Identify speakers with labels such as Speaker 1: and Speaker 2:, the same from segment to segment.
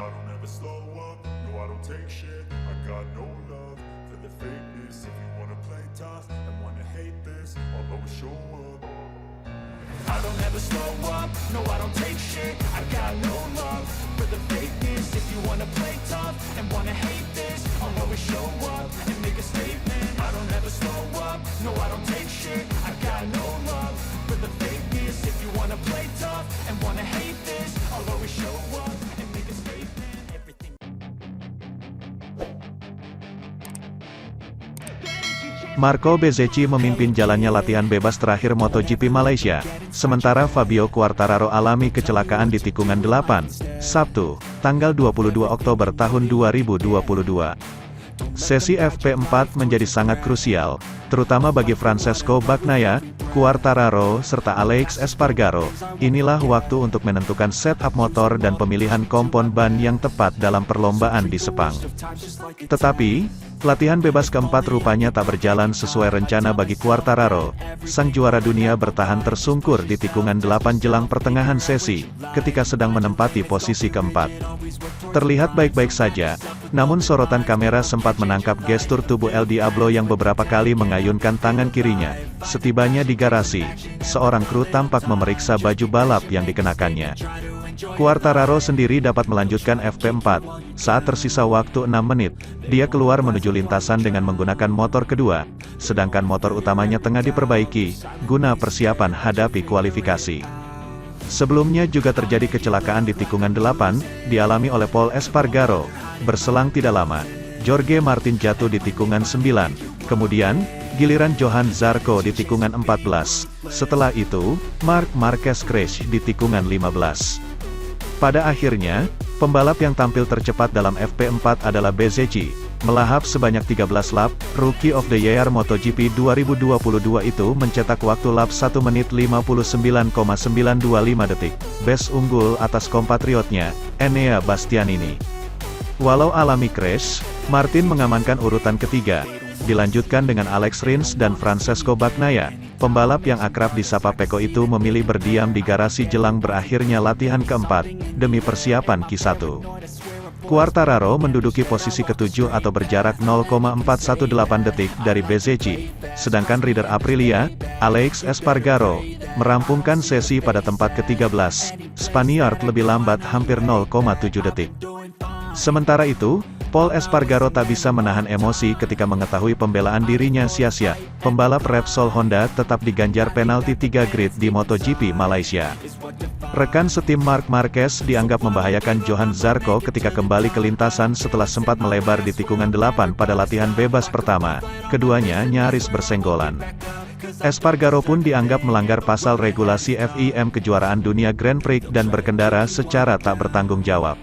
Speaker 1: I don't ever slow up, no I don't take shit. I got no love for the fakeness. If you wanna play tough and wanna hate this, I'll always show up. I don't ever slow up, no I don't take shit. I got no love for the fakeness. If you wanna play tough and wanna hate this, I'll always show up and make a statement. I don't ever slow up, no I don't take shit. I got no love for the fakeness. If you wanna play tough and wanna hate this, I'll always show up and make a statement. Everything.
Speaker 2: Marco Bezzecchi memimpin jalannya latihan bebas terakhir MotoGP Malaysia, sementara Fabio Quartararo alami kecelakaan di tikungan 8, Sabtu, tanggal 22 Oktober tahun 2022. Sesi FP4 menjadi sangat krusial, terutama bagi Francesco Bagnaia, Quartararo, serta Alex Espargaro. Inilah waktu untuk menentukan setup motor dan pemilihan kompon ban yang tepat dalam perlombaan di Sepang. Tetapi, latihan bebas keempat rupanya tak berjalan sesuai rencana bagi Quartararo. Sang juara dunia bertahan tersungkur di tikungan 8 jelang pertengahan sesi, ketika sedang menempati posisi keempat. Terlihat baik-baik saja, namun sorotan kamera sempat menangkap gestur tubuh El Diablo yang beberapa kali mengayunkan tangan kirinya. Setibanya di garasi, seorang kru tampak memeriksa baju balap yang dikenakannya. Quartararo sendiri dapat melanjutkan FP4. Saat tersisa waktu 6 menit, dia keluar menuju lintasan dengan menggunakan motor kedua, sedangkan motor utamanya tengah diperbaiki, guna persiapan hadapi kualifikasi. Sebelumnya juga terjadi kecelakaan di tikungan 8, dialami oleh Pol Espargaro. Berselang tidak lama, Jorge Martin jatuh di tikungan 9, kemudian, giliran Johan Zarco di tikungan 14. Setelah itu, Marc Marquez crash di tikungan 15. Pada akhirnya, pembalap yang tampil tercepat dalam FP4 adalah Bezzecchi, melahap sebanyak 13 lap. Rookie of the Year MotoGP 2022 itu mencetak waktu lap 1 menit 59,925 detik, best unggul atas kompatriotnya, Enea Bastianini. Walau alami crash, Martin mengamankan urutan ketiga. Dilanjutkan dengan Alex Rins dan Francesco Bagnaia. Pembalap yang akrab disapa Peko itu memilih berdiam di garasi jelang berakhirnya latihan keempat, demi persiapan Q1. Quartararo menduduki posisi ketujuh atau berjarak 0,418 detik dari Bezzecchi, sedangkan rider Aprilia, Alex Espargaro, merampungkan sesi pada tempat ke-13. Spaniard lebih lambat hampir 0,7 detik. Sementara itu, Pol Espargaro tak bisa menahan emosi ketika mengetahui pembelaan dirinya sia-sia. Pembalap Repsol Honda tetap diganjar penalti 3 grid di MotoGP Malaysia. Rekan setim Marc Marquez dianggap membahayakan Johan Zarco ketika kembali ke lintasan setelah sempat melebar di tikungan 8 pada latihan bebas pertama. Keduanya nyaris bersenggolan. Espargaro pun dianggap melanggar pasal regulasi FIM kejuaraan dunia Grand Prix dan berkendara secara tak bertanggung jawab.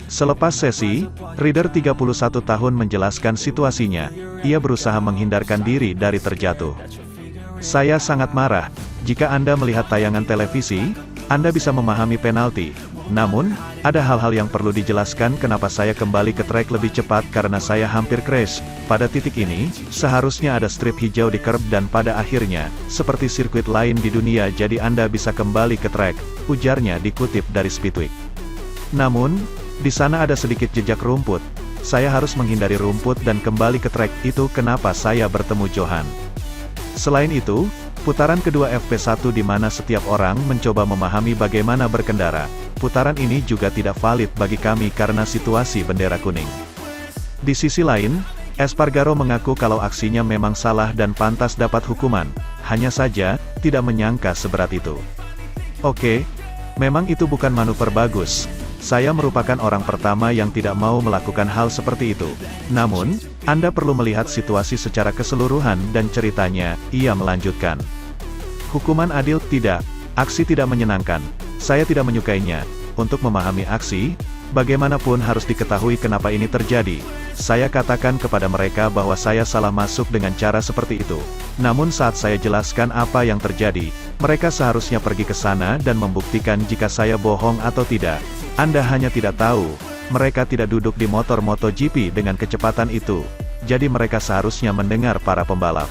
Speaker 2: Selepas sesi, rider 31 tahun menjelaskan situasinya. Ia berusaha menghindarkan diri dari terjatuh. Saya sangat marah. Jika Anda melihat tayangan televisi, Anda bisa memahami penalti. Namun, ada hal-hal yang perlu dijelaskan kenapa saya kembali ke trek lebih cepat karena saya hampir crash. Pada titik ini, seharusnya ada strip hijau di curb dan pada akhirnya, seperti sirkuit lain di dunia jadi Anda bisa kembali ke trek, ujarnya dikutip dari Speedweek. Namun, di sana ada sedikit jejak rumput. Saya harus menghindari rumput dan kembali ke trek, itu kenapa saya bertemu Johan. Selain itu, putaran kedua FP1 di mana setiap orang mencoba memahami bagaimana berkendara. Putaran ini juga tidak valid bagi kami karena situasi bendera kuning. Di sisi lain, Espargaro mengaku kalau aksinya memang salah dan pantas dapat hukuman. Hanya saja, tidak menyangka seberat itu. Oke, memang itu bukan manuver bagus. Saya merupakan orang pertama yang tidak mau melakukan hal seperti itu. Namun, Anda perlu melihat situasi secara keseluruhan dan ceritanya, ia melanjutkan. Hukuman adil? Tidak. Aksi tidak menyenangkan. Saya tidak menyukainya. Untuk memahami aksi, bagaimanapun harus diketahui kenapa ini terjadi. Saya katakan kepada mereka bahwa saya salah masuk dengan cara seperti itu. Namun saat saya jelaskan apa yang terjadi, mereka seharusnya pergi ke sana dan membuktikan jika saya bohong atau tidak. Anda hanya tidak tahu, mereka tidak duduk di motor MotoGP dengan kecepatan itu. Jadi mereka seharusnya mendengar para pembalap.